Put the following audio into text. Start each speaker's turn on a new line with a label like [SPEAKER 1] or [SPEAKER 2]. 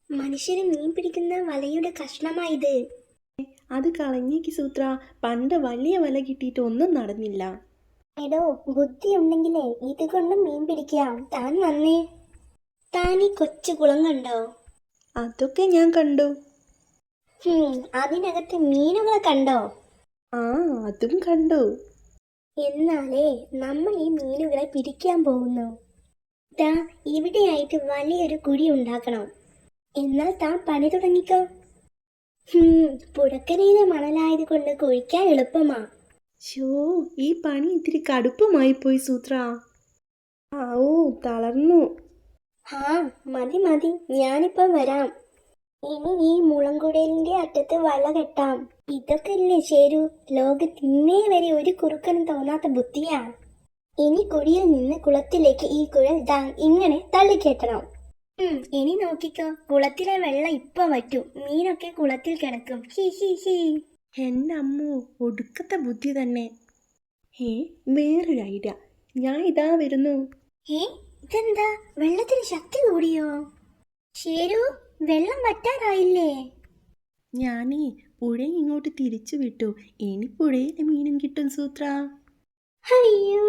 [SPEAKER 1] മനുഷ്യര് മീൻ പിടിക്കുന്ന വലയുടെ കഷ്ണമായത്.
[SPEAKER 2] അത് കളഞ്ഞേക്ക് സൂത്ര. പണ്ട് വലിയ വല കിട്ടിയിട്ട് ഒന്നും നടന്നില്ല.
[SPEAKER 1] എടോ, ബുദ്ധി ഉണ്ടെങ്കിലേ ഇതുകൊണ്ട് മീൻ പിടിക്കാം. താൻ വന്നേ. താൻ ഈ കൊച്ചു കുളം കണ്ടോ?
[SPEAKER 2] അതൊക്കെ ഞാൻ കണ്ടു.
[SPEAKER 1] അതിനകത്ത് മീനുകളെ കണ്ടോ?
[SPEAKER 2] ആ, അതും കണ്ടു.
[SPEAKER 1] എന്നാലേ നമ്മൾ ഈ മീനുകളെ പിടിക്കാൻ പോകുന്നു. താ ഇവിടെയായിട്ട് വലിയൊരു കുഴി ഉണ്ടാക്കണം. എന്നാൽ താൻ പണി തുടങ്ങിക്കോ. പുഴക്കരയിലെ മണലായത് കൊണ്ട് കുഴിക്കാൻ എളുപ്പമാ.
[SPEAKER 2] ഷോ, ഈ പണി ഇത്തിരി കടുപ്പമായി പോയി സൂത്ര. ഓ, തളർന്നു.
[SPEAKER 1] മതി മതി, ഞാനിപ്പോ വരാം. ഇനി ഈ മുളങ്കുടലിന്റെ അറ്റത്ത് വല കെട്ടാം. ഇതൊക്കെ അല്ലേ ശരു, ലോകത്തിന്നേ വരെ ഒരു കുറുക്കനും തോന്നാത്ത ബുദ്ധിയാ. ഇനി കുഴിയിൽ നിന്ന് കുളത്തിലേക്ക് ഈ കുഴൽ ഇങ്ങനെ തള്ളിക്കെട്ടണം. ഇനി നോക്കിക്കോ, കുളത്തിലെ വെള്ളം ഇപ്പൊ വറ്റും. മീനൊക്കെ കുളത്തിൽ കിടക്കും. He he he.
[SPEAKER 2] എൻ്റെ അമ്മോ, ഒടുക്കത്തെ ബുദ്ധി തന്നെ. വേറൊരു ഐഡിയ. ഞാൻ ഇതാ വരുന്നു.
[SPEAKER 1] ഇതെന്താ, വെള്ളത്തിന് ശക്തി കൂടിയോ? ശരു, വെള്ളം വറ്റാറായില്ലേ?
[SPEAKER 2] ഞാനേ പുഴയെ ഇങ്ങോട്ട് തിരിച്ചു വിട്ടു. ഇനി പുഴയിലെ മീനും കിട്ടും സൂത്ര.
[SPEAKER 1] അയ്യോ